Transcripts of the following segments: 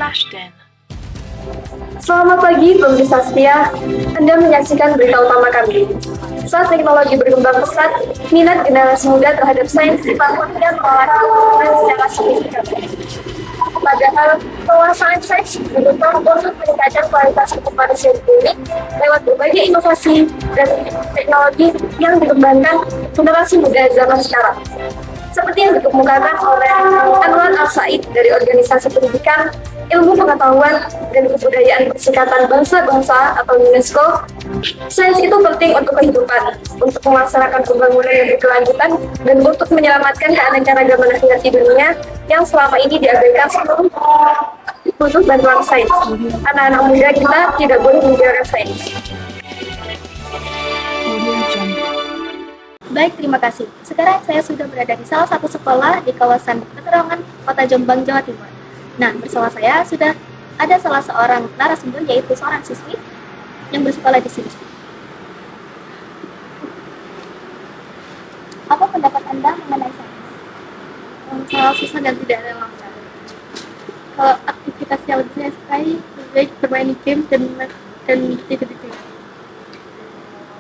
Flashden. Selamat pagi, pemirsa setia. Anda menyaksikan berita utama kami. Saat teknologi berkembang pesat, minat generasi muda terhadap sains tampaknya mengalami secara signifikan. Padahal, penguasaan sains dibutuhkan untuk meningkatkan kualitas hidup manusia di bumi lewat berbagai inovasi dan teknologi yang dikembangkan generasi muda zaman sekarang. Seperti yang dikemukakan oleh Anwar Al-Said dari Organisasi Pendidikan, Ilmu Pengetahuan, dan Kebudayaan Perserikatan Bangsa-Bangsa atau UNESCO, sains itu penting untuk kehidupan, untuk melaksanakan pembangunan yang berkelanjutan, dan untuk menyelamatkan keanekaragaman hayati dunia yang selama ini diabaikan sebelum butuh bantuan sains. Anak-anak muda kita tidak boleh meninggalkan sains. Baik, terima kasih. Sekarang saya sudah berada di salah satu sekolah di kawasan Peterongan, Kota Jombang, Jawa Timur. Nah, bersama saya sudah ada salah seorang narasumber, yaitu seorang siswi yang bersekolah di sini. Apa pendapat Anda mengenai saya? Sangat susah dan tidak relevan. Kalau aktivitas yang lebih saya sukai, lebih baik bermain game dan tidur-tidur.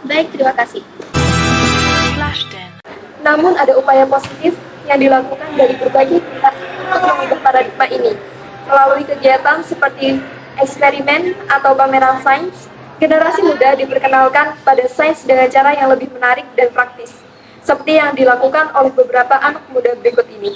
Baik, terima kasih. Flashden. Namun ada upaya positif yang dilakukan dari berbagai pihak untuk mengubah paradigma ini. Melalui kegiatan seperti eksperimen atau pameran sains, generasi muda diperkenalkan pada sains dengan cara yang lebih menarik dan praktis, seperti yang dilakukan oleh beberapa anak muda berikut ini.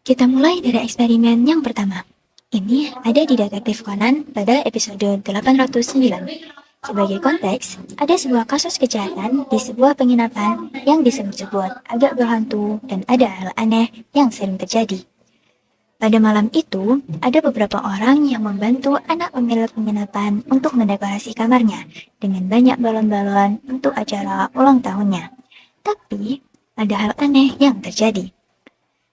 Kita mulai dari eksperimen yang pertama. Ini ada di Detektif Conan pada episode 809. Sebagai konteks, ada sebuah kasus kejahatan di sebuah penginapan yang disebut-sebut agak berhantu dan ada hal aneh yang sering terjadi. Pada malam itu, ada beberapa orang yang membantu anak pemilik penginapan untuk mendekorasi kamarnya dengan banyak balon-balon untuk acara ulang tahunnya. Tapi, ada hal aneh yang terjadi.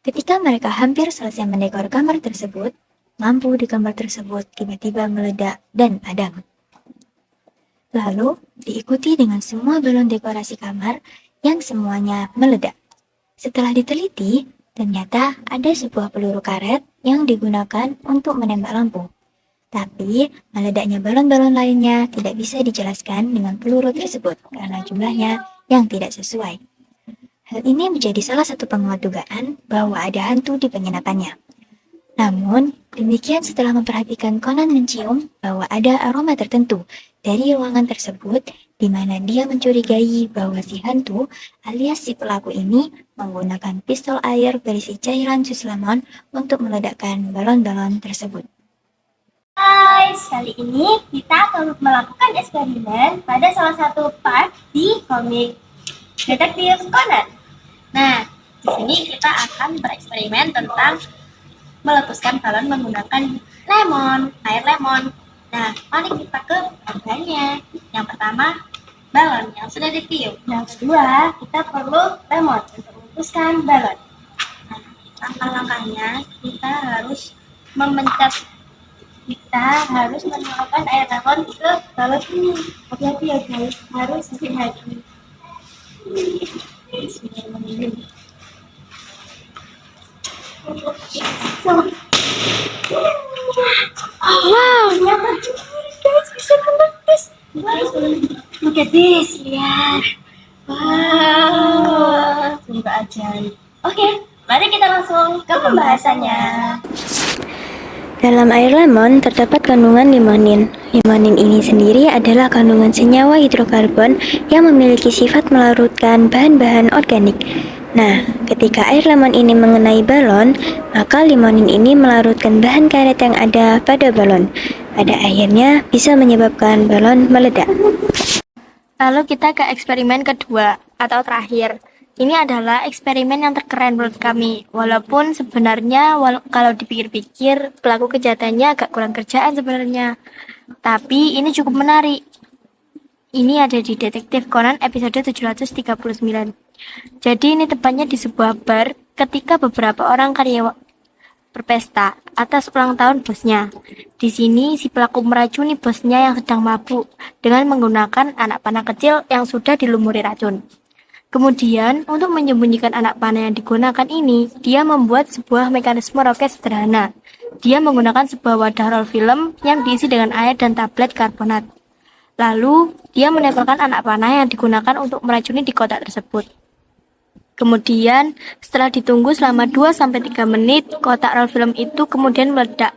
Ketika mereka hampir selesai mendekor kamar tersebut, lampu di kamar tersebut tiba-tiba meledak dan padam. Lalu, diikuti dengan semua balon dekorasi kamar yang semuanya meledak. Setelah diteliti, ternyata ada sebuah peluru karet yang digunakan untuk menembak lampu. Tapi, meledaknya balon-balon lainnya tidak bisa dijelaskan dengan peluru tersebut karena jumlahnya yang tidak sesuai. Hal ini menjadi salah satu penguat dugaan bahwa ada hantu di penginapannya. Namun, demikian setelah memperhatikan Conan mencium bahwa ada aroma tertentu dari ruangan tersebut di mana dia mencurigai bahwa si hantu alias si pelaku ini menggunakan pistol air berisi cairan sus lemon untuk meledakkan balon-balon tersebut. Hai, kali ini kita akan melakukan eksperimen pada salah satu part di komik Detektif Conan. Nah, di sini kita akan bereksperimen tentang meletuskan balon menggunakan air lemon. Nah, mari kita ke bahannya. Yang pertama, balon yang sudah ditiup. Yang kedua, kita perlu lemon untuk melepaskan balon. Nah, langkah-langkahnya kita harus menyalakan air lemon ke balon ini. Hati-hati ya guys, harus hati-hati. Wow, ternyata guys bisa meletus. Look at this, lihat. Wow, sungguh ajaib. Oke, mari kita langsung ke pembahasannya. Dalam air lemon terdapat kandungan limonin. Limonin ini sendiri adalah kandungan senyawa hidrokarbon yang memiliki sifat melarutkan bahan-bahan organik. Nah, ketika air lemon ini mengenai balon, maka limonin ini melarutkan bahan karet yang ada pada balon. Pada akhirnya bisa menyebabkan balon meledak. Lalu kita ke eksperimen kedua atau terakhir. Ini adalah eksperimen yang terkeren menurut kami. Walaupun sebenarnya kalau dipikir-pikir pelaku kejahatannya agak kurang kerjaan sebenarnya. Tapi ini cukup menarik. Ini ada di Detektif Conan episode 739. Jadi ini tepatnya di sebuah bar ketika beberapa orang karyawan berpesta atas ulang tahun bosnya. Di sini si pelaku meracuni bosnya yang sedang mabuk dengan menggunakan anak panah kecil yang sudah dilumuri racun. Kemudian, untuk menyembunyikan anak panah yang digunakan ini, dia membuat sebuah mekanisme roket sederhana. Dia menggunakan sebuah wadah roll film yang diisi dengan air dan tablet karbonat. Lalu, dia menempelkan anak panah yang digunakan untuk meracuni di kotak tersebut. Kemudian, setelah ditunggu selama 2-3 menit, kotak roll film itu kemudian meledak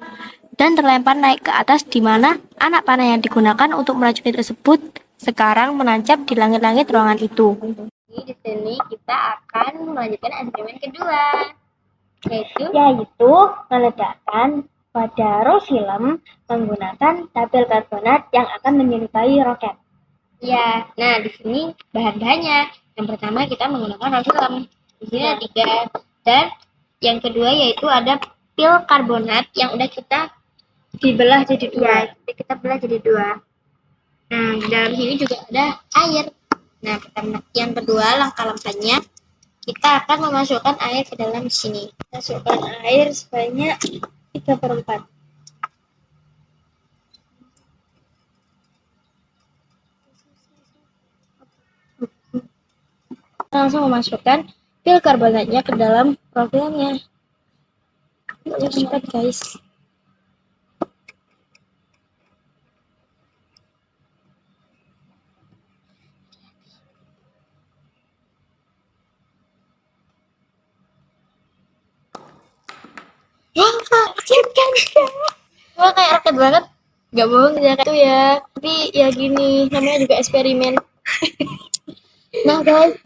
dan terlempar naik ke atas di mana anak panah yang digunakan untuk meracuni tersebut sekarang menancap di langit-langit ruangan itu. Di sini kita akan melanjutkan eksperimen kedua, yaitu Meledakkan wadah roll film menggunakan tabel karbonat yang akan menyerupai roket. ya. Nah, di sini bahan-bahannya. Yang pertama kita menggunakan roll film. Di sini ada 3. Dan yang kedua yaitu ada pil karbonat yang udah kita dibelah jadi 2. Kita belah jadi 2. Nah, di dalam sini juga ada air. Nah, yang kedua langkah-langkahnya kita akan memasukkan air ke dalam sini. Masukkan air sebanyak 3/4. Langsung memasukkan pil karbonatnya ke dalam programnya. Cepat guys. Wah, kayak roket banget. Gak bohong ya kayak itu ya. Tapi ya gini, namanya juga eksperimen. Nah guys,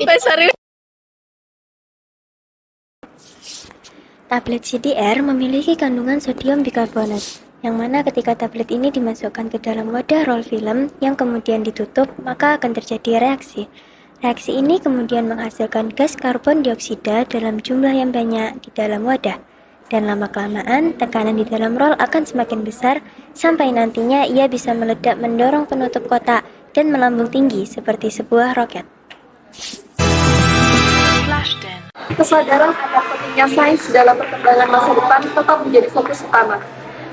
Tablet CDR memiliki kandungan sodium bikarbonat, yang mana ketika tablet ini dimasukkan ke dalam wadah roll film yang kemudian ditutup, maka akan terjadi reaksi. Reaksi ini kemudian menghasilkan gas karbon dioksida dalam jumlah yang banyak di dalam wadah. Dan lama-kelamaan, tekanan di dalam roll akan semakin besar, sampai nantinya ia bisa meledak mendorong penutup kotak dan melambung tinggi seperti sebuah roket. Flashden. Kesadaran akan pentingnya sains dalam perkembangan masa depan tetap menjadi fokus utama.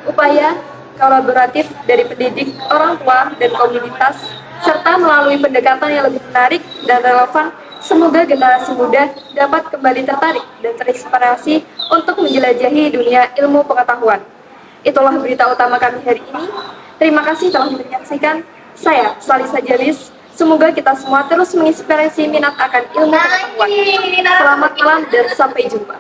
Upaya kolaboratif dari pendidik, orang tua, dan komunitas, serta melalui pendekatan yang lebih menarik dan relevan, semoga generasi muda dapat kembali tertarik dan terinspirasi untuk menjelajahi dunia ilmu pengetahuan. Itulah berita utama kami hari ini. Terima kasih telah menyaksikan. Saya, Salisa Jalis. Semoga kita semua terus menginspirasi minat akan ilmu pengetahuan. Selamat malam dan sampai jumpa.